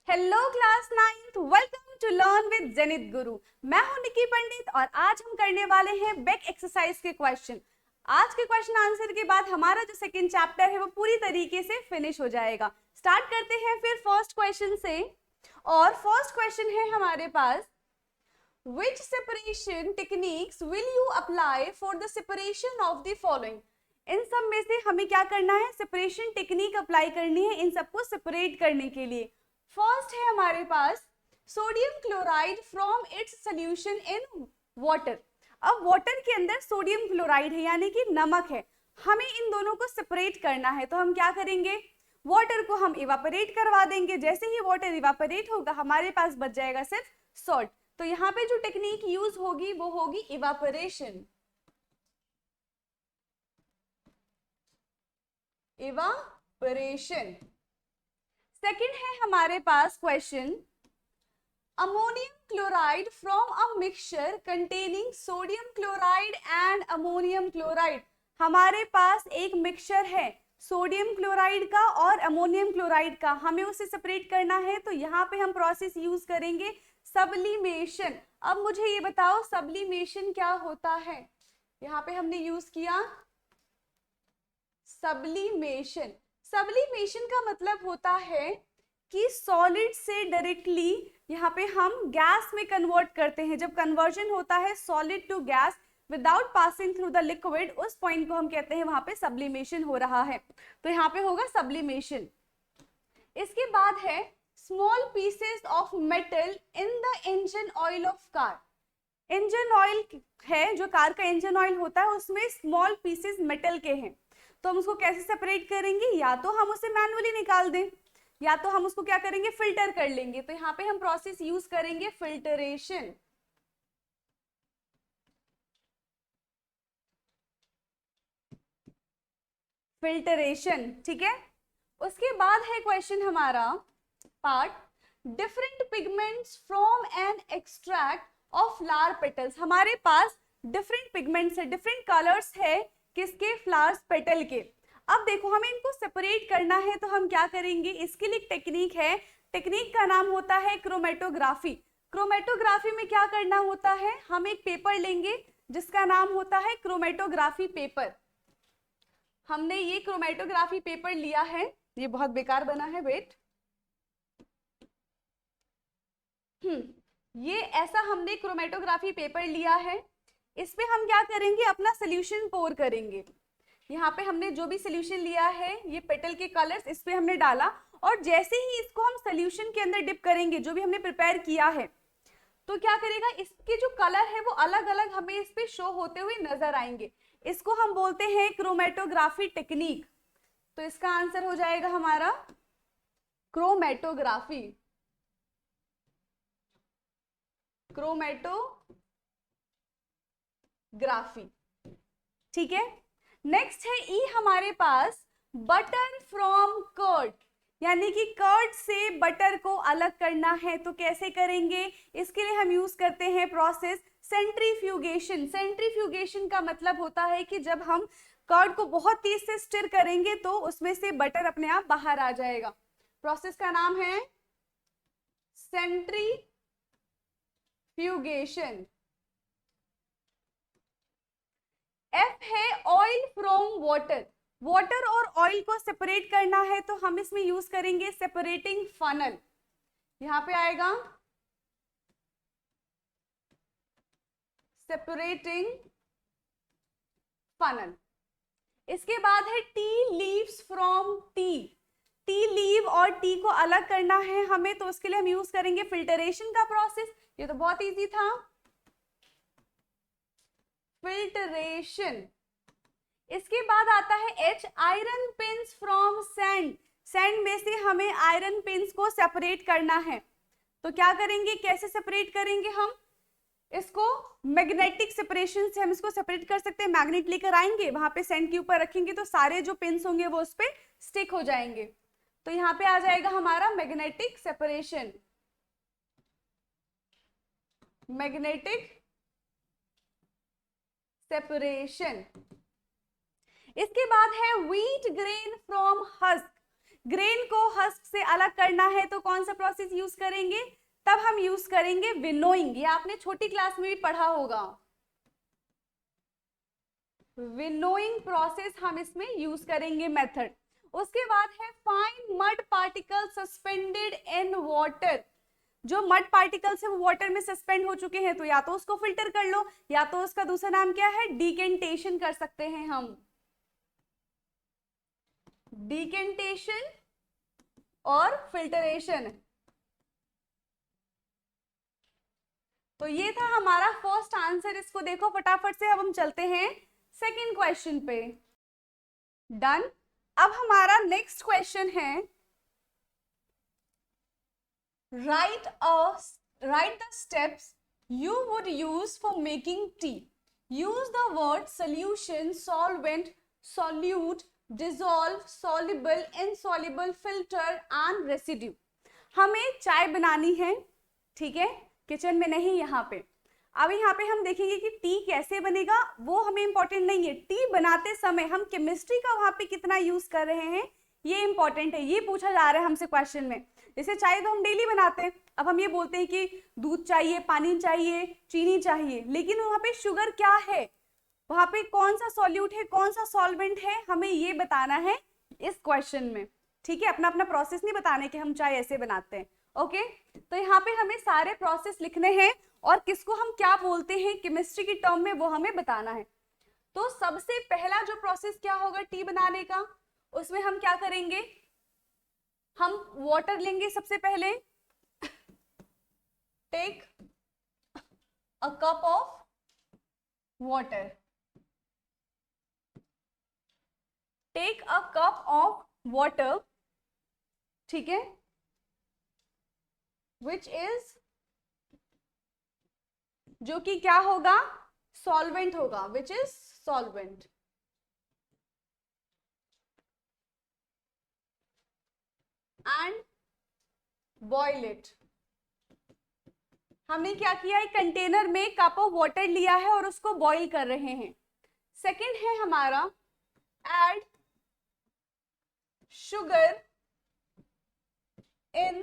Hello class 9th, welcome to learn with Zenith Guru. मैं हूं निकी पंडित और आज हम करने वाले हैं बैक एक्सरसाइज के क्वेश्चन। आज के क्वेश्चन आंसर के बाद हमारा जो सेकंड चैप्टर है वो पूरी तरीके से फिनिश हो जाएगा। स्टार्ट करते हैं फिर फर्स्ट क्वेश्चन से। और फर्स्ट क्वेश्चन है हमारे पास, Which separation techniques will you apply for the separation of the following? इन सब में से हमें क्या करना है? सेपरेशन टेक्निक अप्लाई करनी है इन सबको सेपरेट करने के लिए। फर्स्ट है हमारे पास sodium chloride from its solution in water. अब वाटर के अंदर सोडियम क्लोराइड है यानी कि नमक है, हमें इन दोनों को सेपरेट करना है। तो हम क्या करेंगे? वाटर को हम इवापोरेट करवा देंगे। जैसे ही वाटर इवापोरेट होगा हमारे पास बच जाएगा सिर्फ सॉल्ट। तो यहाँ पे जो टेक्निक यूज होगी वो होगी इवापोरेशन। इवापोरेशन। सेकंड है हमारे पास question, ammonium chloride from a mixture containing sodium chloride and ammonium chloride. हमारे पास एक मिक्सचर है सोडियम क्लोराइड का और अमोनियम क्लोराइड का, हमें उसे सेपरेट करना है। तो यहाँ पे हम प्रोसेस यूज करेंगे सब्लिमेशन। अब मुझे ये बताओ सब्लिमेशन क्या होता है? यहाँ पे हमने यूज किया सब्लिमेशन। सब्लिमेशन का मतलब होता है कि सॉलिड से डायरेक्टली यहाँ पे हम गैस में कन्वर्ट करते हैं। जब कन्वर्जन होता है solid to gas without passing through the liquid, उस पॉइंट को हम कहते हैं वहां पे सब्लिमेशन हो रहा है। तो यहाँ पे होगा सब्लिमेशन। इसके बाद है small pieces of metal in the engine oil of car. Engine oil है, जो कार का इंजन ऑयल होता है उसमें स्मॉल पीसेस मेटल के हैं। तो हम उसको कैसे सेपरेट करेंगे? या तो हम उसे मैनुअली निकाल दें या तो हम उसको क्या करेंगे? फिल्टर कर लेंगे। तो यहाँ पे हम प्रोसेस यूज करेंगे फिल्टरेशन। फिल्टरेशन, ठीक है। उसके बाद है क्वेश्चन हमारा part, different pigments from an extract of flower petals. हमारे पास डिफरेंट पिगमेंट्स है, डिफरेंट कलर्स है किसके? फ्लावर्स पेटल के। अब देखो हमें इनको सेपरेट करना है तो हम क्या करेंगे? इसके लिए टेक्निक है, टेक्निक का नाम होता है क्रोमेटोग्राफी। क्रोमेटोग्राफी में क्या करना होता है? हम एक पेपर लेंगे जिसका नाम होता है क्रोमेटोग्राफी पेपर। हमने ये क्रोमेटोग्राफी पेपर लिया है, ये बहुत बेकार बना है, वेट। ये ऐसा हमने क्रोमेटोग्राफी पेपर लिया है। इस पे हम क्या करेंगे? अपना सोल्यूशन पोर करेंगे। यहाँ पे हमने जो भी सोल्यूशन लिया है, ये पेटल के कलर्स इस पे हमने डाला, और जैसे ही इसको हम सोल्यूशन के अंदर डिप करेंगे जो भी हमने प्रिपेयर किया है, तो क्या करेगा? इसके जो कलर है वो अलग अलग हमें इस पे शो होते हुए नजर आएंगे। इसको हम बोलते हैं क्रोमेटोग्राफी टेक्निक। तो इसका आंसर हो जाएगा हमारा क्रोमेटोग्राफी। क्रोमेटोग्राफी, ठीक है। नेक्स्ट है ई हमारे पास, बटर फ्रॉम कर्ड, यानी कि कर्ड से बटर को अलग करना है। तो कैसे करेंगे? इसके लिए हम यूज करते हैं प्रोसेस सेंट्रीफ्यूगेशन। सेंट्रीफ्यूगेशन का मतलब होता है कि जब हम कर्ड को बहुत तेज से स्टिर करेंगे तो उसमें से बटर अपने आप बाहर आ जाएगा। प्रोसेस का नाम है सेंट्रीफ्यूगेशन। एफ है ऑयल फ्रॉम वाटर। वाटर और ऑयल को सेपरेट करना है तो हम इसमें यूज करेंगे सेपरेटिंग फनल। यहां पे आएगा सेपरेटिंग फनल। इसके बाद है tea leaves from T. T leave और टी को अलग करना है हमें, तो उसके लिए हम यूज करेंगे फिल्टरेशन का प्रोसेस। ये तो बहुत इजी था, फिल्टरेशन। इसके बाद आता है H, iron pins from sand. Sand में से हमें आयरन पिंस को सेपरेट करना है। तो क्या करेंगे? कैसे सेपरेट करेंगे? हम इसको मैग्नेटिक सेपरेशन से हम इसको सेपरेट कर सकते हैं। मैग्नेट लेकर आएंगे, वहां पे सैंड के ऊपर रखेंगे तो सारे जो पिंस होंगे वो उस पे स्टिक हो जाएंगे। तो यहाँ पे आ जाएगा हमारा मैग्नेटिक सेपरेशन। Magnetic separation. इसके बाद है wheat grain from husk. Grain को हस्क से अलग करना है तो कौन सा प्रोसेस यूज करेंगे, तब हम यूज करेंगे विनोइंग। ये आपने छोटी क्लास में भी पढ़ा होगा, विनोइंग प्रोसेस हम इसमें यूज करेंगे मेथड। उसके बाद है fine mud particle suspended in water. जो मड पार्टिकल्स है वो वाटर में सस्पेंड हो चुके हैं, तो या तो उसको फिल्टर कर लो, या तो उसका दूसरा नाम क्या है, डिकेंटेशन कर सकते हैं हम, डिकेंटेशन और फिल्टरेशन। तो ये था हमारा फर्स्ट आंसर, इसको देखो फटाफट से। अब हम चलते हैं सेकंड क्वेश्चन पे। डन। अब हमारा नेक्स्ट क्वेश्चन है, right the steps you would use for making tea. Use the word solution, solvent, solute, dissolve, soluble, insoluble, filter and residue. हमें चाय बनानी है, ठीक है, किचन में नहीं, यहाँ पे। अब यहाँ पे हम देखेंगे कि टी कैसे बनेगा, वो हमें इंपॉर्टेंट नहीं है। टी बनाते समय हम केमिस्ट्री का वहां पे कितना यूज कर रहे हैं, ये इंपॉर्टेंट है। ये पूछा जा रहा है हमसे क्वेश्चन में। जैसे चाय तो हम डेली बनाते हैं, अब हम ये बोलते हैं कि दूध चाहिए, पानी चाहिए, चीनी चाहिए, लेकिन वहां पे शुगर क्या है, वहां पे कौन सा सॉल्यूट है, कौन सा सॉल्वेंट है, हमें ये बताना है इस क्वेश्चन में, ठीक है। अपना अपना प्रोसेस नहीं बताने कि हम चाय ऐसे बनाते हैं, ओके। तो यहाँ पे हमें सारे प्रोसेस लिखने हैं और किसको हम क्या बोलते हैं केमिस्ट्री की टर्म में, वो हमें बताना है। तो सबसे पहला जो प्रोसेस क्या होगा टी बनाने का, उसमें हम क्या करेंगे, हम वाटर लेंगे सबसे पहले। Take a cup of water, take a cup of water, ठीक है, विच इज, जो कि क्या होगा, सॉल्वेंट होगा, which is solvent. And boil it. हमने क्या किया है, कंटेनर में कप ऑफ वाटर लिया है और उसको बॉईल कर रहे हैं। सेकंड है हमारा add sugar in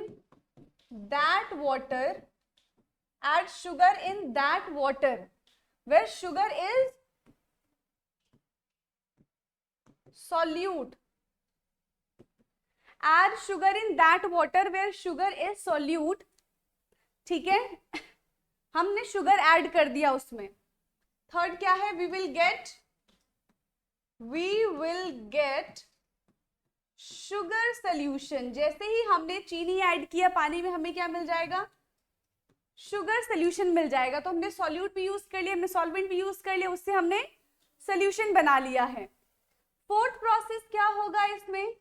that water, add sugar in that water where sugar is solute. Add sugar in that water where sugar is solute, ठीक है। हमने शुगर ऐड कर दिया उसमें। थर्ड क्या है, we will get sugar solution। जैसे ही हमने चीनी ऐड किया पानी में, हमें क्या मिल जाएगा, शुगर सोल्यूशन मिल जाएगा। तो हमने सॉल्यूट भी यूज कर लिया, हमने सॉल्वेंट भी यूज कर लिया, उससे हमने सोल्यूशन बना लिया है। फोर्थ प्रोसेस क्या होगा इसमें,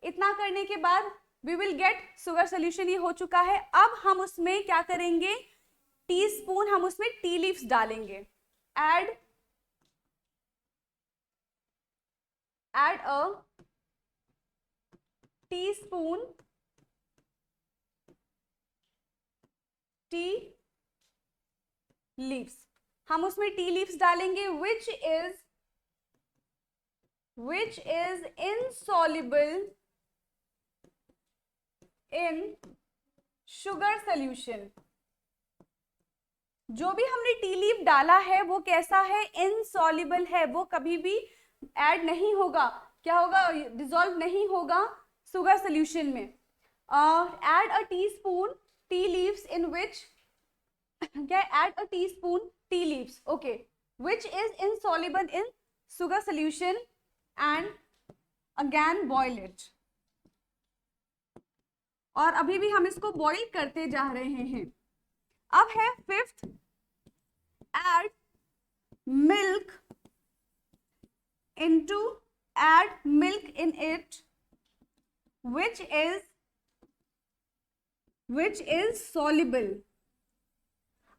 इतना करने के बाद we will get sugar solution, ये हो चुका है। अब हम उसमें क्या करेंगे, टीस्पून हम उसमें टी लीव्स डालेंगे। ऐड अ टीस्पून टी लीव्स, हम उसमें टी लीव्स डालेंगे, which is insoluble in sugar solution. जो भी हमने टी लीव डाला है वो कैसा है, इनसॉल्युबल है, वो कभी भी ऐड नहीं होगा, क्या होगा, डिसॉल्व नहीं होगा शुगर सोल्यूशन में। Add a teaspoon tea leaves in which, क्या, add a teaspoon tea leaves, okay, which is insoluble in sugar solution and again boil it। और अभी भी हम इसको बॉईल करते जा रहे हैं। अब है fifth, add milk in it which is soluble।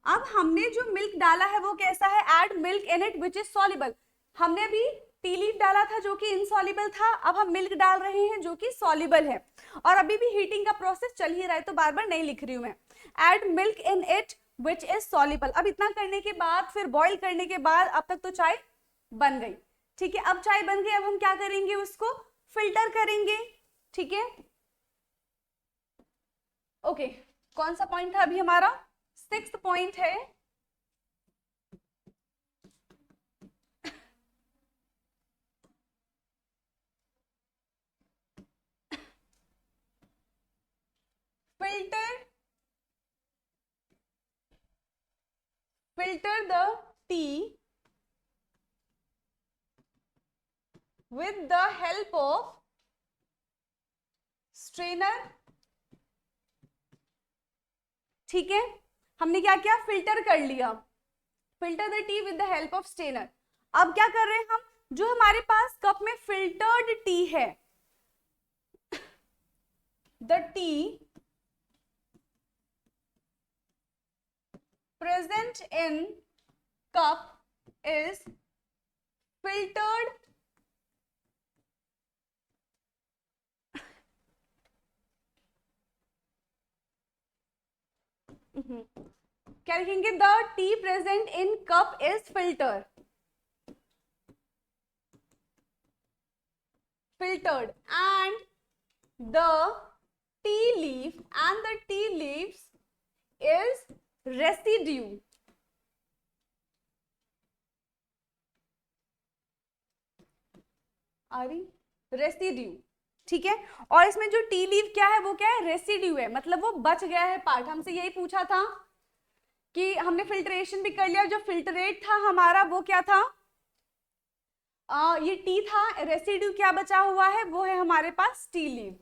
अब हमने जो मिल्क डाला है वो कैसा है, add milk in it which is soluble। हमने अभी टी लीफ डाला था जो कि इनसॉल्युबल था, अब हम मिल्क डाल रहे हैं जो कि सॉल्युबल है, और अभी भी हीटिंग का प्रोसेस चल ही रहा है, तो बार बार नहीं लिख रही हूं मैं। add milk in it which is soluble। अब इतना करने के बाद, फिर बॉईल करने के बाद, अब तक तो चाय बन गई, ठीक है। अब चाय बन गई, अब हम क्या करेंगे, उसको फिल्टर करेंगे, ठीक है, ओके। कौन सा पॉइंट था अभी हमारा? 6th पॉइंट है filter the tea with the help of strainer। ठीक है, हमने क्या किया? फिल्टर कर लिया, filter the T with the help of strainer. अब क्या कर रहे हैं हम? जो हमारे पास कप में फिल्टर्ड टी है, the T present in cup is filtered क्या लिखेंगे? The T present in cup is filtered and the tea leaves is residue। Residue, ठीक है। और इसमें जो टी लीव क्या है, वो क्या है? रेसिड्यू है, मतलब वो बच गया है पार्ट। हमसे यही पूछा था कि हमने फिल्ट्रेशन भी कर लिया, जो फिल्टरेट था हमारा वो क्या था? ये टी था, रेसिड्यू क्या बचा हुआ है? वो है हमारे पास टी लीव।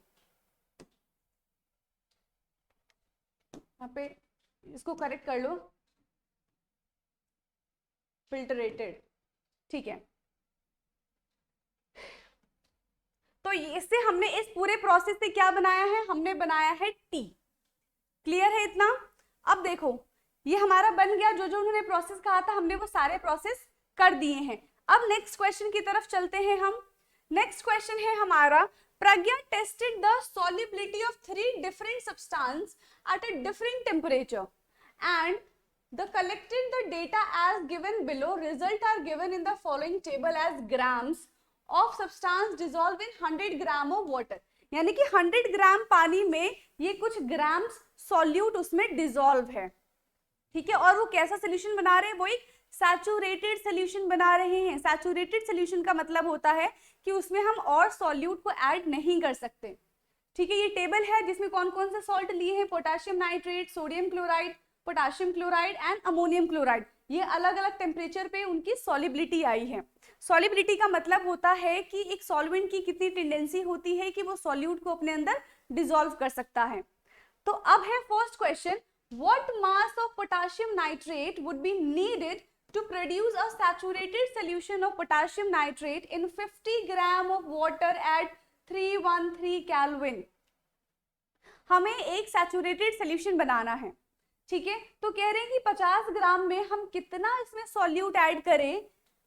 यहाँ पे इसको करेक्ट कर लो, फिल्टरेटेड, ठीक है। तो इससे हमने इस पूरे प्रोसेस से क्या बनाया है? हमने बनाया है टी। क्लियर है इतना? अब देखो, ये हमारा बन गया। जो जो उन्होंने प्रोसेस कहा था हमने वो सारे प्रोसेस कर दिए हैं। अब नेक्स्ट क्वेश्चन की तरफ चलते हैं हम। नेक्स्ट क्वेश्चन है हमारा, Pragya tested the solubility of 3 different substance at a different temperature and the collected the data as given below. Result are given in the following table as grams of substance dissolved in 100 gram of water। यानी कि 100 ग्राम पानी में ये कुछ grams solute उसमें dissolve है, ठीक है। और वो कैसा सोल्यूशन बना रहे हैं? वो एक सैचुरेटेड सोल्यूशन बना रहे हैं। सैचुरेटेड सोल्यूशन का मतलब होता है कि उसमें हम और सॉल्यूट को ऐड नहीं कर सकते, ठीक है। ये टेबल है जिसमें कौन कौन से सॉल्ट लिए हैं? Potassium nitrate, sodium chloride, potassium chloride and ammonium chloride. ये अलग अलग टेम्परेचर पे उनकी सॉल्युबिलिटी आई है। सॉल्युबिलिटी का मतलब होता है कि एक सॉल्वेंट की कितनी टेंडेंसी होती है कि वो सॉल्यूट को अपने अंदर डिसॉल्व कर सकता है। तो अब है first question, what mass of potassium nitrate would be needed to produce a saturated solution of potassium nitrate in 50 gram of water at 313 kelvin. हमें एक सैचुरेटेड सॉल्यूशन बनाना है, ठीक है। तो कह रहे हैं कि 50 ग्राम में हम कितना इसमें सॉल्यूट ऐड करें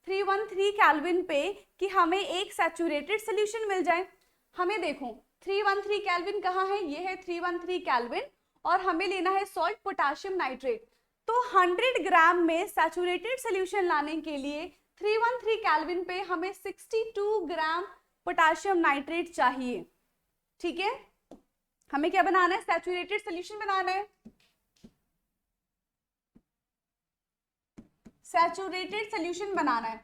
313 केल्विन पे कि हमें एक सैचुरेटेड सॉल्यूशन मिल जाए। हमें देखो 313 केल्विन कहाँ है? ये है 313 केल्विन, और हमें लेना है सॉल्ट पोटेशियम नाइट्रेट। तो 100 ग्राम में सैचुरेटेड सॉल्यूशन लाने के लिए 313 केल्विन पे हमें 62 ग्राम पोटेशियम नाइट्रेट चाहिए, ठीक है। हमें क्या बनाना है? सैचुरेटेड सॉल्यूशन बनाना है। सैचुरेटेड सॉल्यूशन बनाना है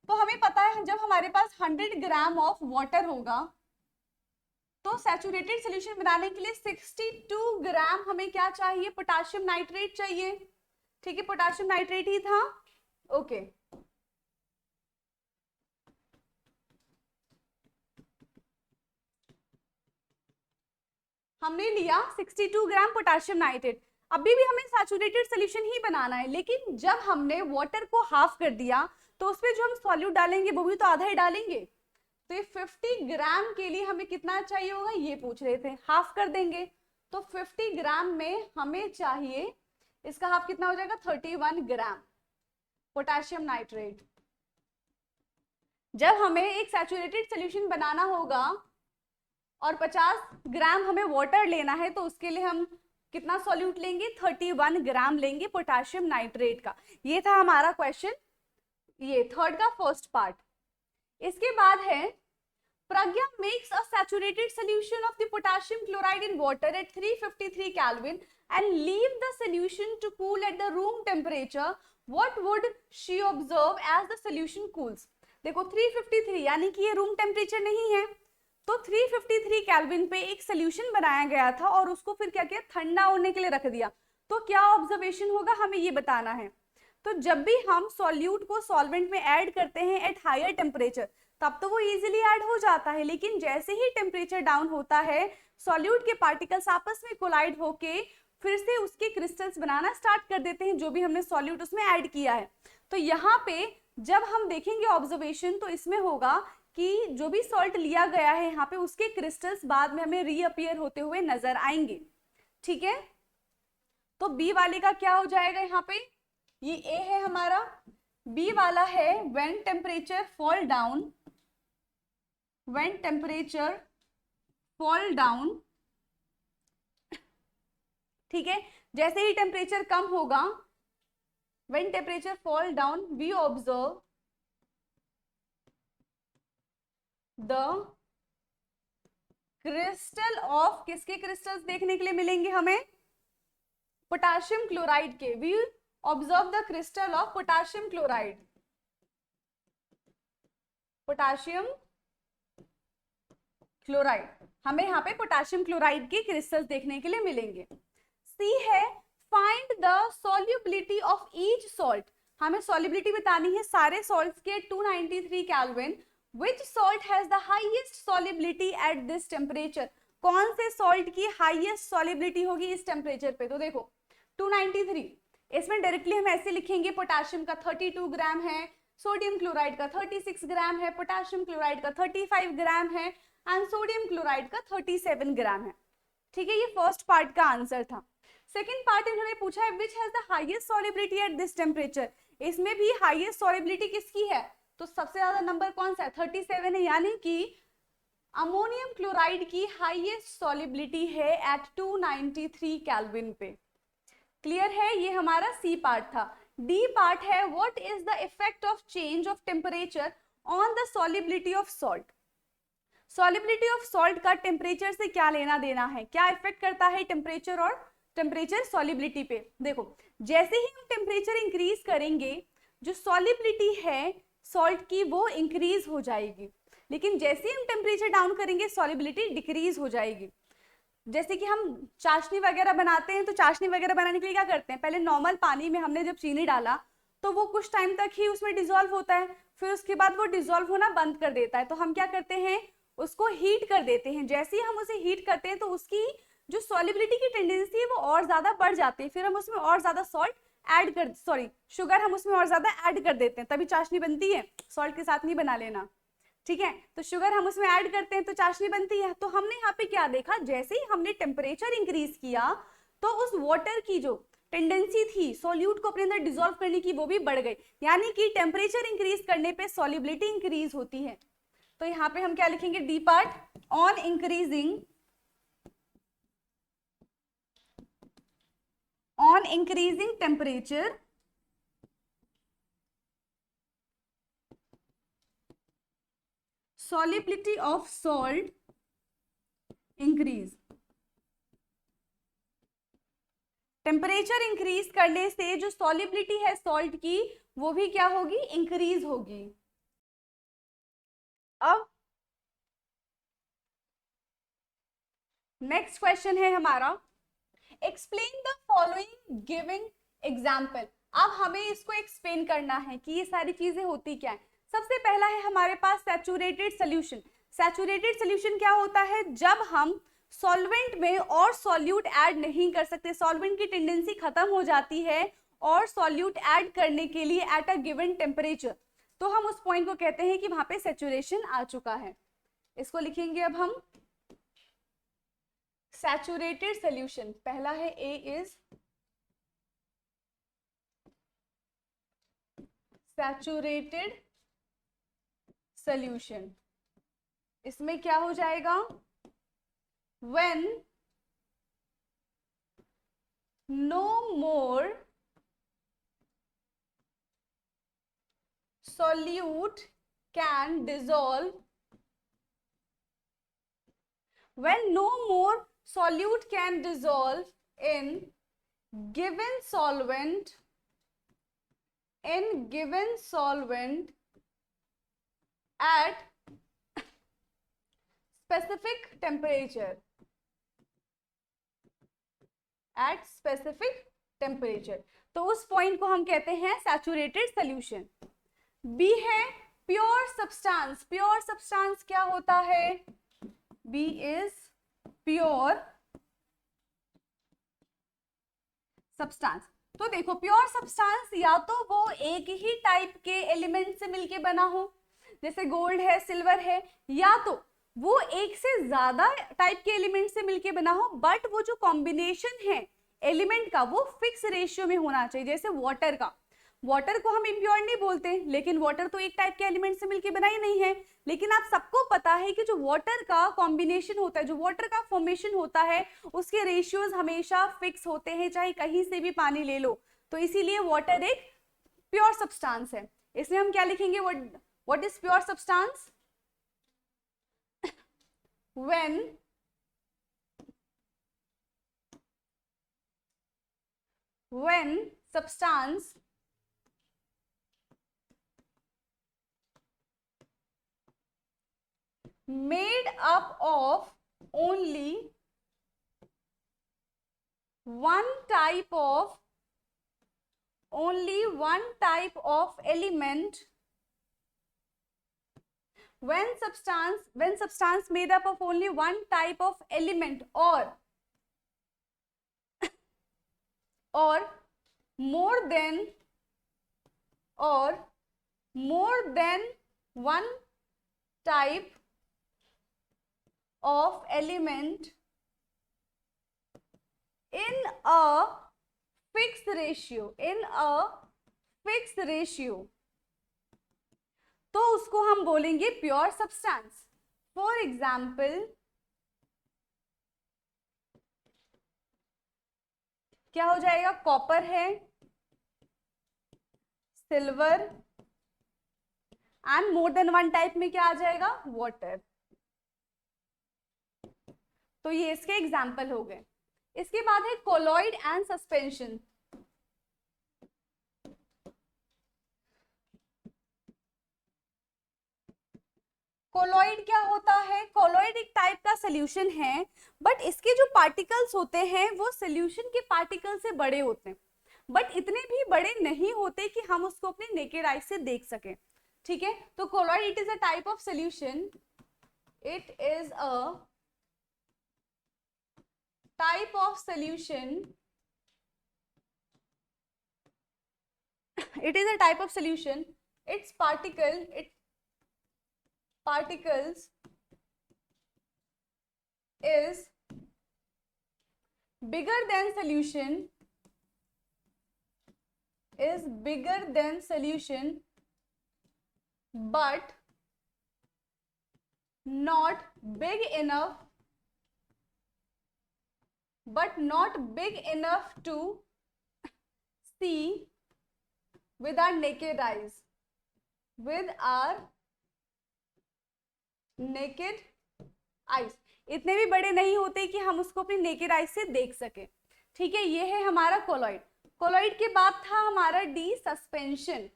तो हमें पता है जब हमारे पास 100 ग्राम ऑफ वाटर होगा तो सैचुरेटेड सॉल्यूशन बनाने के लिए 62 ग्राम हमें क्या चाहिए? पोटेशियम नाइट्रेट चाहिए, ठीक है। पोटेशियम नाइट्रेट ही था, ओके। हमने लिया 62 ग्राम पोटेशियम नाइट्रेट। अभी भी हमें सैचुरेटेड सॉल्यूशन ही बनाना है, लेकिन जब हमने वाटर को हाफ कर दिया तो उसमें जो हम सॉल्यूट डालेंगे वो भी तो आधा ही डालेंगे। तो ये 50 ग्राम के लिए हमें कितना चाहिए होगा ये पूछ रहे थे, हाफ कर देंगे। तो 50 ग्राम में हमें चाहिए, इसका हाफ कितना हो जाएगा? 31 ग्राम पोटेशियम नाइट्रेट। जब हमें एक सैचुरेटेड सॉल्यूशन बनाना होगा और 50 ग्राम हमें वाटर लेना है तो उसके लिए हम कितना सॉल्यूट लेंगे? 31 ग्राम लेंगे पोटेशियम नाइट्रेट का। ये था हमारा क्वेश्चन, ये थर्ड का फर्स्ट पार्ट। इसके बाद है Pragya makes a saturated solution of the potassium chloride in water at 353 Kelvin and leave the solution to cool at the room temperature. What would she observe as the solution cools? देखो 353 यानी कि ये room temperature नहीं है, तो 353 kelvin पे एक solution बनाया गया था और उसको फिर क्या किया, ठंडा होने के लिए रख दिया। तो क्या ऑब्जर्वेशन होगा, हमें ये बताना है। तो जब भी हम सॉल्यूट को सॉल्वेंट में ऐड करते हैं एट हायर टेम्परेचर, तब तो वो इजीली ऐड हो जाता है, लेकिन जैसे ही टेम्परेचर डाउन होता है सॉल्यूट के पार्टिकल्स आपस में कोलाइड होके फिर से उसके क्रिस्टल्स बनाना स्टार्ट कर देते हैं, जो भी हमने सॉल्यूट उसमें ऐड किया है। तो यहाँ पे जब हम देखेंगे ऑब्जर्वेशन, तो इसमें होगा कि जो भी सॉल्ट लिया गया है यहाँ पे उसके क्रिस्टल्स बाद में हमें रीअपियर होते हुए नजर आएंगे। ठीक है, तो बी वाले का क्या हो जाएगा, यहाँ पे ये ए है हमारा, बी वाला है when temperature fall down, when temperature fall down. ठीक है, जैसे ही टेम्परेचर कम होगा, when temperature fall down we observe the crystal of, किसके क्रिस्टल्स देखने के लिए मिलेंगे हमें, पोटाशियम क्लोराइड के। We observe the crystal of potassium chloride, potassium chloride, हमें यहाँ पे पोटाशियम क्लोराइड के क्रिस्टल्स देखने के लिए मिलेंगे। सी है find the solubility of each salt, हमें सॉल्युबिलिटी बतानी है सारे सॉल्ट्स के 293 kelvin. Which salt has the highest solubility at this temperature, कौन से सॉल्ट की हाईएस्ट सॉल्युबिलिटी होगी इस टेम्परेचर पे। तो देखो 293, इसमें डायरेक्टली हम ऐसे लिखेंगे, पोटाशियम का 32 ग्राम है, सोडियम क्लोराइड का 36 ग्राम है, पोटाशियम क्लोराइड का 35 ग्राम है एंड सोडियम क्लोराइड का 37 ग्राम है। ठीक है, ये फर्स्ट पार्ट का आंसर था। सेकेंड पार्ट इन्होंने पूछा है which has the highest solubility at this temperature, इसमें भी हाईएस्ट सॉल्युबिलिटी किसकी है, तो सबसे ज्यादा नंबर कौन सा है, 37 है, यानी कि अमोनियम क्लोराइड की हाईएस्ट सॉल्युबिलिटी है एट 293 केल्विन पे। क्लियर है, ये हमारा सी पार्ट था। डी पार्ट है what is the effect of change of temperature on the solubility of salt, solubility of salt का टेम्परेचर से क्या लेना देना है, क्या इफेक्ट करता है टेम्परेचर और टेम्परेचर सॉल्युबिलिटी पे। देखो जैसे ही हम टेम्परेचर इंक्रीज करेंगे, जो सॉल्युबिलिटी है सॉल्ट की वो इंक्रीज हो जाएगी, लेकिन जैसे ही हम टेम्परेचर डाउन करेंगे सॉल्युबिलिटी डिक्रीज हो जाएगी। जैसे कि हम चाशनी वगैरह बनाते हैं, तो चाशनी वगैरह बनाने के लिए क्या करते हैं, पहले नॉर्मल पानी में हमने जब चीनी डाला तो वो कुछ टाइम तक ही उसमें डिसॉल्व होता है, फिर उसके बाद वो डिसॉल्व होना बंद कर देता है, तो हम क्या करते हैं, उसको हीट कर देते हैं। जैसे ही हम उसे हीट करते हैं तो उसकी जो सॉल्युबिलिटी की टेंडेंसी है वो और ज्यादा बढ़ जाती है, फिर हम उसमें और ज्यादा सॉल्ट ऐड कर, सॉरी शुगर हम उसमें और ज्यादा ऐड कर देते हैं, तभी चाशनी बनती है, सॉल्ट के साथ नहीं बना लेना। ठीक है, तो शुगर हम उसमें ऐड करते हैं तो चाशनी बनती है। तो हमने यहाँ पे क्या देखा, जैसे ही हमने टेम्परेचर इंक्रीज किया तो उस वाटर की जो टेंडेंसी थी सॉल्यूट को अपने अंदर डिसॉल्व करने की वो भी बढ़ गई, यानी कि टेम्परेचर इंक्रीज करने पे सॉल्युबिलिटी इंक्रीज होती है। तो यहाँ पे हम क्या लिखेंगे, D part, on increasing temperature solubility of salt increase, temperature increase करने से जो सॉल्युबिलिटी है सॉल्ट की वो भी क्या होगी, इंक्रीज होगी। अब नेक्स्ट क्वेश्चन है हमारा, explain the following giving example. अब हमें इसको एक्सप्लेन करना है कि ये सारी चीजें होती क्या है। सबसे पहला है हमारे पास सैचुरेटेड सोल्यूशन। सैचुरेटेड सोल्यूशन क्या होता है, जब हम सॉल्वेंट में और सॉल्यूट ऐड नहीं कर सकते, सॉल्वेंट की टेंडेंसी खत्म हो जाती है और सॉल्यूट ऐड करने के लिए एट अ गिवन टेम्परेचर, तो हम उस पॉइंट को कहते हैं कि वहां पे सैचुरेशन आ चुका है। इसको लिखेंगे अब हम सैचुरेटेड सोल्यूशन। पहला है ए इज सैचुरेटेड सोल्यूशन, इसमें क्या हो जाएगा, when no more solute can dissolve when no more solute can dissolve in given solvent at specific temperature, तो उस पॉइंट को हम कहते हैं सैचुरेटेड सोल्यूशन। बी है प्योर सब्सटेंस। प्योर सब्सटेंस क्या होता है? B is pure substance. तो देखो प्योर सब्सटेंस या तो वो एक ही टाइप के एलिमेंट से मिलके बना हो, जैसे गोल्ड है, सिल्वर है, या तो वो एक से ज्यादा टाइप के एलिमेंट से मिलके बना हो, बट वो जो कॉम्बिनेशन है एलिमेंट का वो फिक्स रेशियो में होना चाहिए। जैसे वाटर का, वाटर को हम इम्प्योर नहीं बोलते, लेकिन वाटर तो एक टाइप के एलिमेंट से मिलके बना ही नहीं है। लेकिन आप सबको पता है कि जो वाटर का कॉम्बिनेशन होता है, जो वाटर का फॉर्मेशन होता है, उसके रेशियोज हमेशा फिक्स होते हैं, चाहे कहीं से भी पानी ले लो। तो इसीलिए वाटर एक प्योर सब्सटेंस है। इसलिए हम क्या लिखेंगे? What is pure substance? when substance made up of only one type of element, when substance made up of only one type of element or more than one type of element in a fixed ratio, तो उसको हम बोलेंगे pure substance. For example क्या हो जाएगा? Copper है, silver, and more than one type में क्या आ जाएगा? वाटर। तो ये इसके एग्जाम्पल हो गए। इसके बाद है कोलॉइड एंड सस्पेंशन। कोलॉइड क्या होता है? कोलॉइड एक टाइप का सोल्यूशन है, बट इसके जो पार्टिकल्स होते हैं वो सोल्यूशन के पार्टिकल से बड़े होते हैं, बट इतने भी बड़े नहीं होते कि हम उसको अपने नेकेड आई से देख सकें। ठीक है, तो colloid it is a type of solution, it is a type of solution its particles is bigger than solution but not big enough to see with our naked eyes, इतने भी बड़े नहीं होते कि हम उसको अपनी नेकेड आई से देख सके। ठीक है, ये है हमारा कोलॉइड। कोलॉइड के बाद था हमारा डी, सस्पेंशन।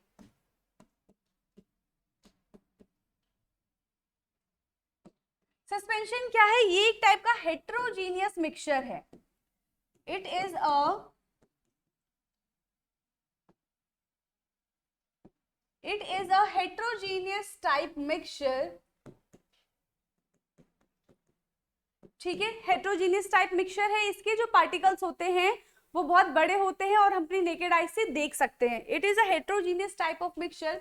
सस्पेंशन क्या है? ये एक टाइप का हेट्रोजीनियस मिक्सचर है। It is a heterogeneous type mixture. ठीक है, हेट्रोजीनियस टाइप मिक्सचर है। इसके जो पार्टिकल्स होते हैं वो बहुत बड़े होते हैं और हम अपनी नेकेड आई से देख सकते हैं। It is a heterogeneous type of mixture.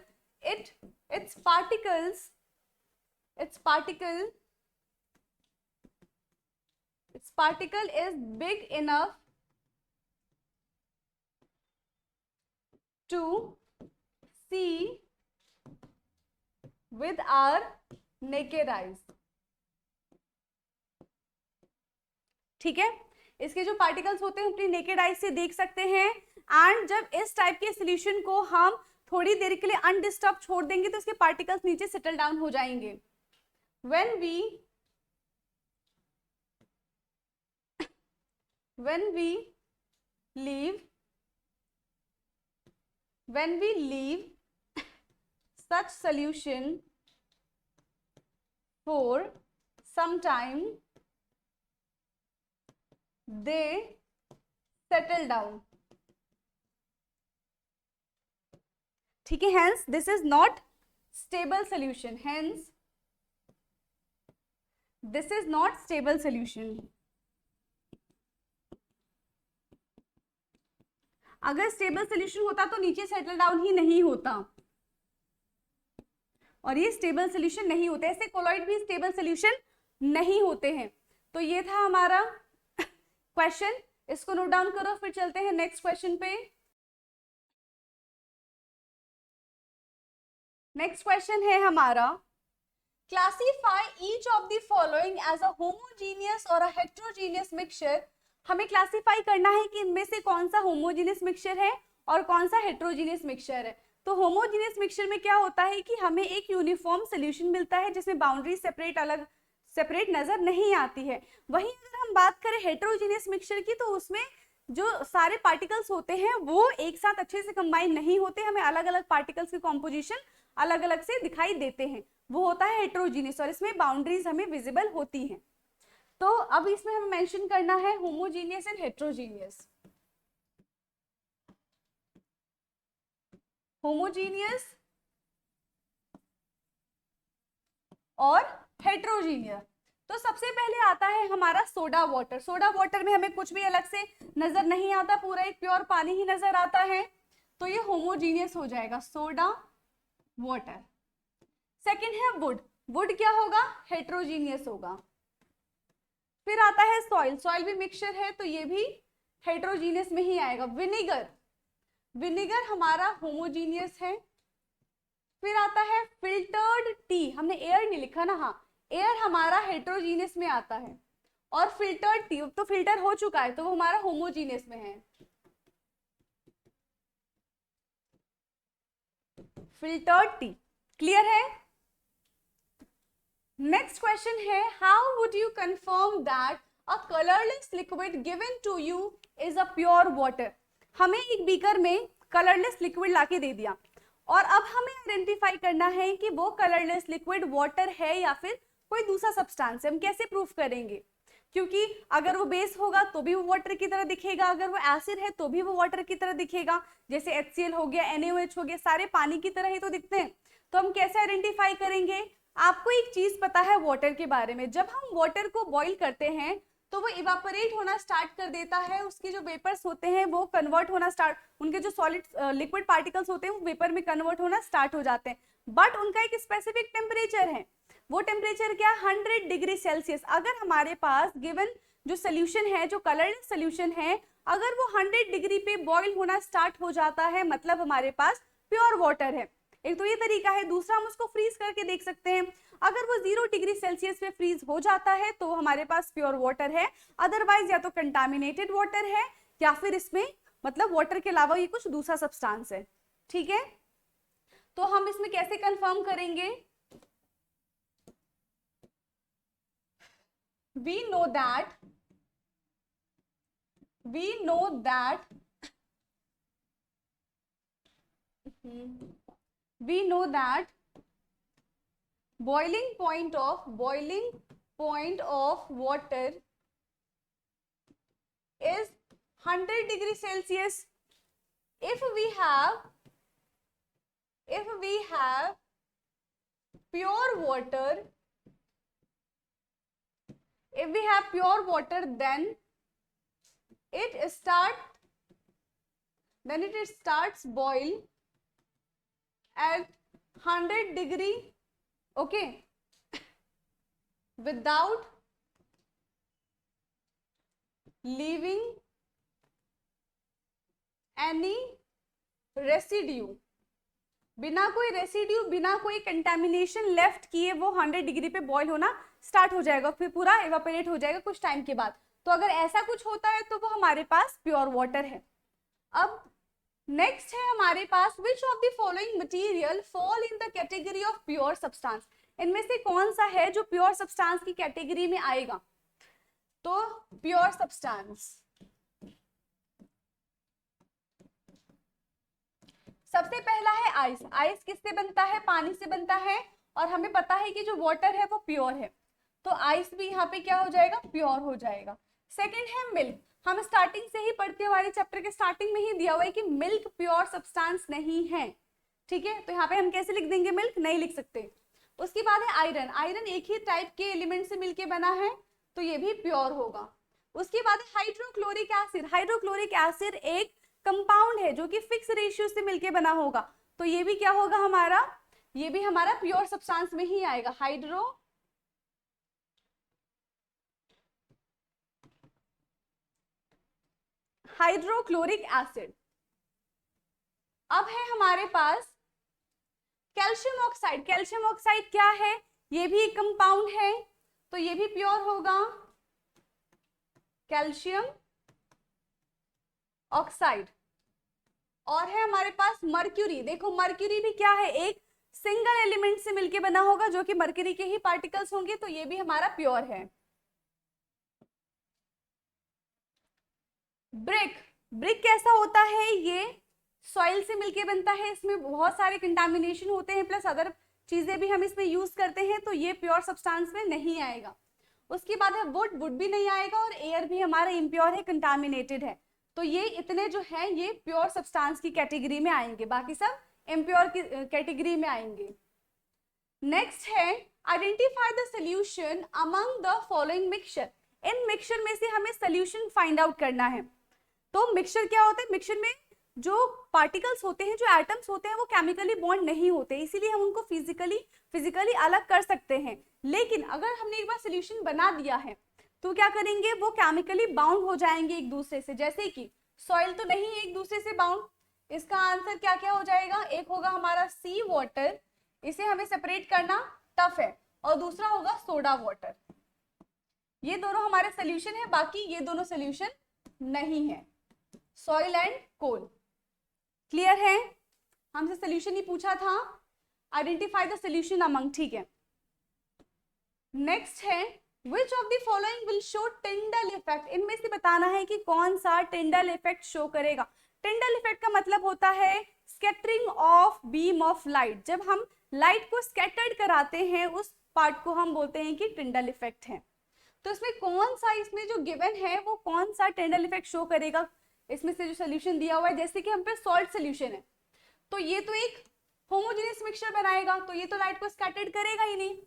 its particle is big enough to see with our naked eyes। ठीक है, इसके जो पार्टिकल्स होते हैं अपनी नेकेड आई से देख सकते हैं। एंड जब इस टाइप के सॉल्यूशन को हम थोड़ी देर के लिए अनडिस्टर्ब छोड़ देंगे तो इसके पार्टिकल्स नीचे सेटल डाउन हो जाएंगे। when we leave such solution for some time, they settle down. ठीक है, hence this is not stable solution, hence this is not stable solution. अगर स्टेबल सोल्यूशन होता तो नीचे सेटल डाउन ही नहीं होता, और ये स्टेबल सोल्यूशन नहीं होते, ऐसे कोलॉइड भी स्टेबल सोल्यूशन नहीं होते हैं। तो ये था हमारा क्वेश्चन, इसको नोट डाउन करो, फिर चलते हैं नेक्स्ट क्वेश्चन पे। नेक्स्ट क्वेश्चन है हमारा, classify each of the following as a homogeneous और अ हेट्रोजीनियस मिक्सचर। हमें क्लासीफाई करना है कि इनमें से कौन सा होमोजीनियस मिक्सचर है और कौन सा हेट्रोजीनियस मिक्सचर है। तो होमोजीनियस मिक्सचर में क्या होता है कि हमें एक यूनिफॉर्म सोल्यूशन मिलता है जिसमें बाउंड्री सेपरेट नजर नहीं आती है। वहीं अगर हम बात करें हेट्रोजीनियस मिक्सचर की, तो उसमें जो सारे पार्टिकल्स होते हैं वो एक साथ अच्छे से कंबाइन नहीं होते, हमें अलग अलग पार्टिकल्स की कॉम्पोजिशन अलग अलग से दिखाई देते हैं, वो होता है हेट्रोजीनियस, और इसमें बाउंड्रीज हमें विजिबल होती हैं। तो अब इसमें हमें मेंशन करना है होमोजीनियस एंड हेट्रोजीनियस। होमोजीनियस और हेट्रोजीनियस। तो सबसे पहले आता है हमारा सोडा वाटर। सोडा वाटर में हमें कुछ भी अलग से नजर नहीं आता, पूरा एक प्योर पानी ही नजर आता है, तो ये होमोजीनियस हो जाएगा, सोडा वाटर। सेकंड है वुड। वुड क्या होगा, हेट्रोजीनियस होगा। फिर आता है सॉइल। सॉइल भी मिक्सचर है, तो ये भी हेट्रोजीनियस में ही आएगा। विनेगर। विनेगर हमारा होमोजीनियस है। फिर आता है फिल्टर्ड टी। हमने एयर नहीं लिखा ना, हाँ, एयर हमारा हेट्रोजीनियस में आता है। और फिल्टर्ड टी तो फिल्टर हो चुका है, तो वो हमारा होमोजीनियस में है। फिल्टर्ड टी क्लियर है। नेक्स्ट क्वेश्चन है, how would you confirm that a colourless liquid given to you is a pure water. हमें एक बीकर में कलरलेस लिक्विड लाके दे दिया, और अब हमें आइडेंटिफाई करना है कि वो कलरलेस लिक्विड वाटर है या फिर कोई दूसरा सब्सटेंस है। हम कैसे प्रूफ करेंगे, क्योंकि अगर वो बेस होगा तो भी वो वाटर की तरह दिखेगा, अगर वो एसिड है तो भी वो वाटर की तरह दिखेगा। जैसे HCl हो गया, NaOH हो गया, सारे पानी की तरह ही तो दिखते हैं। तो हम कैसे आइडेंटिफाई करेंगे। आपको एक चीज पता है वाटर के बारे में, जब हम वाटर को बॉईल करते हैं तो वो इवापोरेट होना स्टार्ट कर देता है, उसके जो वेपर्स होते हैं वो कन्वर्ट होना स्टार्ट, उनके जो सॉलिड लिक्विड पार्टिकल्स होते हैं वो वेपर में कन्वर्ट होना स्टार्ट हो जाते हैं। बट उनका एक स्पेसिफिक टेम्परेचर है, वो टेम्परेचर क्या, 100 डिग्री सेल्सियस। अगर हमारे पास गिवन जो सोल्यूशन है, जो कलरलेस सोल्यूशन है, अगर वो 100 डिग्री पे बॉईल होना स्टार्ट हो जाता है, मतलब हमारे पास प्योर वाटर है। एक तो ये तरीका है, दूसरा हम उसको फ्रीज करके देख सकते हैं। अगर वो 0 डिग्री सेल्सियस पे फ्रीज हो जाता है तो हमारे पास प्योर वाटर है, अदरवाइज या तो कंटामिनेटेड वाटर है या फिर इसमें मतलब वाटर के अलावा ये कुछ दूसरा सब्सटेंस है। ठीक है, तो हम इसमें कैसे कंफर्म करेंगे। we know that boiling point of water is 100 degree Celsius. If we have pure water, then it starts boil at 100 degree, okay, without leaving any residue, बिना कोई रेसिड्यू, बिना कोई कंटेमिनेशन लेफ्ट किए वो 100 डिग्री पे boil होना start हो जाएगा, फिर पूरा इवेपोरेट हो जाएगा कुछ टाइम के बाद। तो अगर ऐसा कुछ होता है तो वो हमारे पास प्योर वाटर है। अब नेक्स्ट है हमारे पास, which of the following material fall in the category of pure substance. इनमें से कौन सा है जो प्योर सब्सटेंस की कैटेगरी में आएगा। तो प्योर सब्सटेंस, सबसे पहला है आइस। आइस किससे बनता है? पानी से बनता है, और हमें पता है कि जो वाटर है वो प्योर है, तो आइस भी यहाँ पे क्या हो जाएगा? प्योर हो जाएगा। सेकंड है मिल्क। हम स्टार्टिंग से ही पढ़ते हैं, हमारे चैप्टर के स्टार्टिंग में ही दिया हुआ है कि मिल्क प्योर सब्सटेंस नहीं है, ठीक है, तो यहाँ पे हम कैसे लिख देंगे? मिल्क नहीं लिख सकते। उसके बाद है आयरन। आयरन एक ही टाइप के एलिमेंट से मिलके बना है, तो ये भी प्योर होगा। उसके बाद हाइड्रोक्लोरिक एसिड। हाइड्रोक्लोरिक एसिड एक कंपाउंड है जो कि फिक्स रेशियो से मिलके बना होगा, तो ये भी क्या होगा हमारा? ये भी हमारा प्योर सब्सटेंस में ही आएगा, हाइड्रोक्लोरिक एसिड। अब है हमारे पास कैल्शियम ऑक्साइड। कैल्शियम ऑक्साइड क्या है? ये भी एक कंपाउंड है, तो ये भी प्योर होगा, कैल्शियम ऑक्साइड। और है हमारे पास मर्क्यूरी। देखो मर्क्यूरी भी क्या है? एक सिंगल एलिमेंट से मिलके बना होगा, जो कि मर्क्यूरी के ही पार्टिकल्स होंगे, तो ये भी हमारा प्योर है। ब्रिक। ब्रिक कैसा होता है? ये सॉइल से मिलके बनता है, इसमें बहुत सारे कंटामिनेशन होते हैं, प्लस अदर चीजें भी हम इसमें यूज करते हैं, तो ये प्योर सब्सटेंस में नहीं आएगा। उसके बाद है वुड। वुड भी नहीं आएगा, और एयर भी हमारा इम्प्योर है, कंटामिनेटेड है, तो ये इतने जो है ये प्योर सब्सटेंस की कैटेगरी में आएंगे, बाकी सब इम्प्योर की कैटेगरी में आएंगे। नेक्स्ट है identify the solution among the following mixture. In mixture में से हमें सोल्यूशन फाइंड आउट करना है। तो मिक्सचर क्या होता है? मिक्सचर में जो पार्टिकल्स होते हैं, जो एटम्स होते हैं, वो केमिकली बॉन्ड नहीं होते, इसीलिए हम उनको फिजिकली अलग कर सकते हैं। लेकिन अगर हमने एक बार सोल्यूशन बना दिया है तो क्या करेंगे? वो केमिकली बाउंड हो जाएंगे एक दूसरे से। जैसे कि सॉइल तो नहीं है एक दूसरे से बाउंड, इसका आंसर क्या क्या हो जाएगा? एक होगा हमारा सी वाटर, इसे हमें सेपरेट करना टफ है, और दूसरा होगा सोडा वाटर। ये दोनों हमारे सोल्यूशन है, बाकी ये दोनों सोल्यूशन नहीं है, सॉइल एंड कोल। क्लियर है? हमसे सोल्यूशन ही पूछा था, आइडेंटिफाई द सोल्यूशन अमंग, ठीक है। नेक्स्ट है Which of the following will show Tyndall effect? इनमें से बताना है कि कौन सा Tyndall effect शो करेगा। Tyndall effect का मतलब होता है scattering of beam of light. जब हम लाइट को स्कैटर्ड कराते हैं, उस पार्ट को हम बोलते हैं कि Tyndall effect है। तो इसमें कौन सा, इसमें जो गिवन है वो कौन सा Tyndall effect शो करेगा? इसमें से जो सोल्यूशन दिया हुआ है, जैसे कि हम पे सॉल्ट सोल्यूशन है, तो ये तो एक होमोजेनियस मिक्सचर बनाएगा, तो ये तो लाइट को स्कैटर्ड करेगा ही नहीं।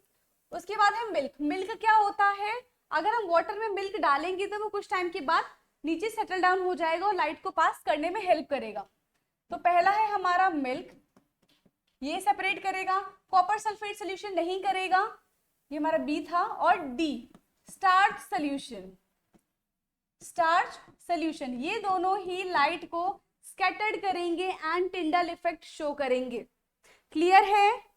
उसके बाद है मिल्क। मिल्क क्या होता है? अगर हम वाटर में मिल्क डालेंगे तो वो कुछ टाइम के बाद नीचे सेटल डाउन हो जाएगा और लाइट को पास करने में हेल्प करेगा। तो पहला है हमारा मिल्क, ये सेपरेट करेगा। कॉपर सल्फेट सोल्यूशन नहीं करेगा, ये हमारा बी था। और D starch solution. Starch solution, ये दोनों ही लाइट को स्कैटर्ड करेंगे एंड टिंडल इफेक्ट शो करेंगे। क्लियर है?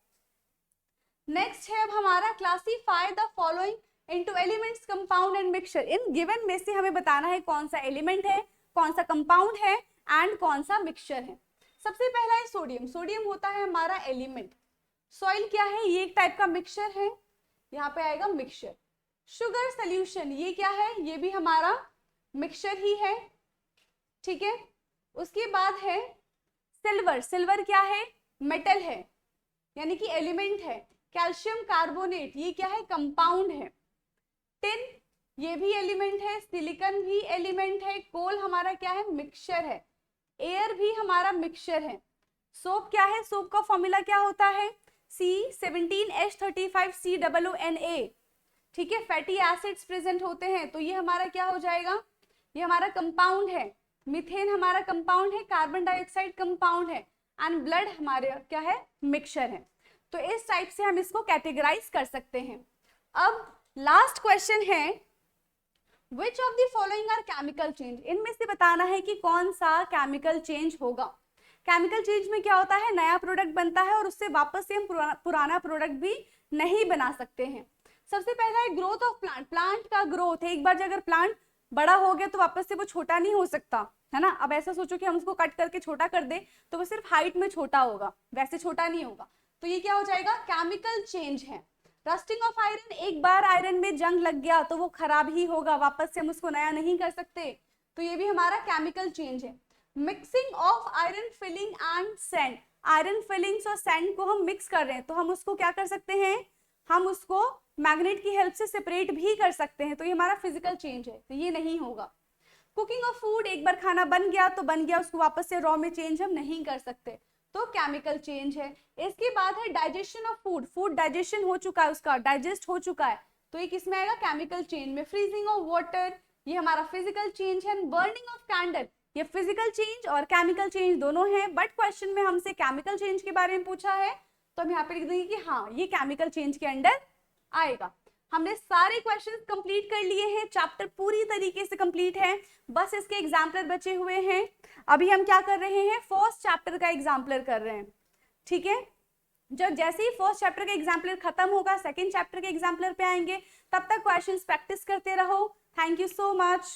नेक्स्ट है अब हमारा classify the following into elements, compound and mixture. In given में से हमें बताना है कौन सा एलिमेंट है, कौन सा कंपाउंड है एंड कौन सा मिक्सचर है। सबसे पहला है सोडियम। सोडियम होता है हमारा एलिमेंट। सॉइल क्या है? ये एक टाइप का मिक्सचर है, यहाँ पे आएगा मिक्सचर। शुगर सोल्यूशन, ये क्या है? ये भी हमारा मिक्सचर ही है, ठीक है। उसके बाद है सिल्वर। सिल्वर क्या है? मेटल है, यानी कि एलिमेंट है। कैल्शियम कार्बोनेट, ये क्या है? कंपाउंड है। टिन, ये भी एलिमेंट है। सिलिकॉन भी एलिमेंट है। कोल हमारा क्या है? मिक्सचर है। एयर भी हमारा मिक्सचर है। सोप क्या है? सोप का फॉर्मूला क्या होता है? C17H35COONA, ठीक है। फैटी एसिड्स प्रेजेंट होते हैं, तो ये हमारा क्या हो जाएगा? ये हमारा कंपाउंड है। मीथेन हमारा कंपाउंड है। कार्बन डाइऑक्साइड कंपाउंड है। एंड ब्लड हमारे क्या है? मिक्सचर है। तो इस टाइप से हम इसको कैटेगराइज कर सकते हैं। अब लास्ट क्वेश्चन है which of the following are chemical change. इनमें से बताना है कि कौन सा केमिकल चेंज होगा। केमिकल चेंज में क्या होता है? नया प्रोडक्ट बनता है और उससे वापस से हम पुराना प्रोडक्ट भी नहीं बना सकते हैं। सबसे पहला है ग्रोथ ऑफ प्लांट। प्लांट का ग्रोथ है, एक बार अगर प्लांट बड़ा हो गया तो वापस से वो छोटा नहीं हो सकता, है ना। अब ऐसा सोचो कि हम उसको कट करके छोटा कर दे तो वो सिर्फ हाइट में छोटा होगा, वैसे छोटा नहीं होगा। तो ये क्या हो जाएगा? केमिकल चेंज है। रस्टिंग ऑफ आयरन, एक बार आयरन में जंग लग गया तो वो खराब ही होगा, वापस से हम उसको नया नहीं कर सकते, तो ये भी हमारा केमिकल चेंज है। Mixing of iron filling and sand, iron filings और सैंड को हम मिक्स कर रहे हैं तो हम उसको क्या कर सकते हैं, हम उसको मैग्नेट की हेल्प से सेपरेट भी कर सकते हैं, तो ये हमारा फिजिकल चेंज है, तो ये नहीं होगा। कुकिंग ऑफ फूड, एक बार खाना बन गया तो बन गया, उसको वापस से रॉ में चेंज हम नहीं कर सकते, तो केमिकल चेंज है। इसके बाद है digestion of food, food digestion हो चुका है, उसका डाइजेस्ट हो चुका है, तो ये किसमें आएगा, केमिकल चेंज में। फ्रीजिंग ऑफ वाटर, ये हमारा फिजिकल चेंज है। बर्निंग ऑफ कैंडल, ये फिजिकल चेंज और केमिकल चेंज दोनों है, बट क्वेश्चन में हमसे केमिकल चेंज के बारे में पूछा है, तो हम यहाँ पे लिख देंगे कि हाँ ये केमिकल चेंज के अंडर आएगा। हमने सारे क्वेश्चंस कंप्लीट कर लिए हैं, चैप्टर पूरी तरीके से कंप्लीट है, बस इसके एग्जाम्पलर बचे हुए हैं। अभी हम क्या कर रहे हैं, फर्स्ट चैप्टर का एग्जाम्पलर कर रहे हैं, ठीक है। जब जैसे ही फर्स्ट चैप्टर का एग्जाम्पलर खत्म होगा, सेकंड चैप्टर के एग्जाम्पलर पे आएंगे, तब तक क्वेश्चंस प्रैक्टिस करते रहो। Thank you so much.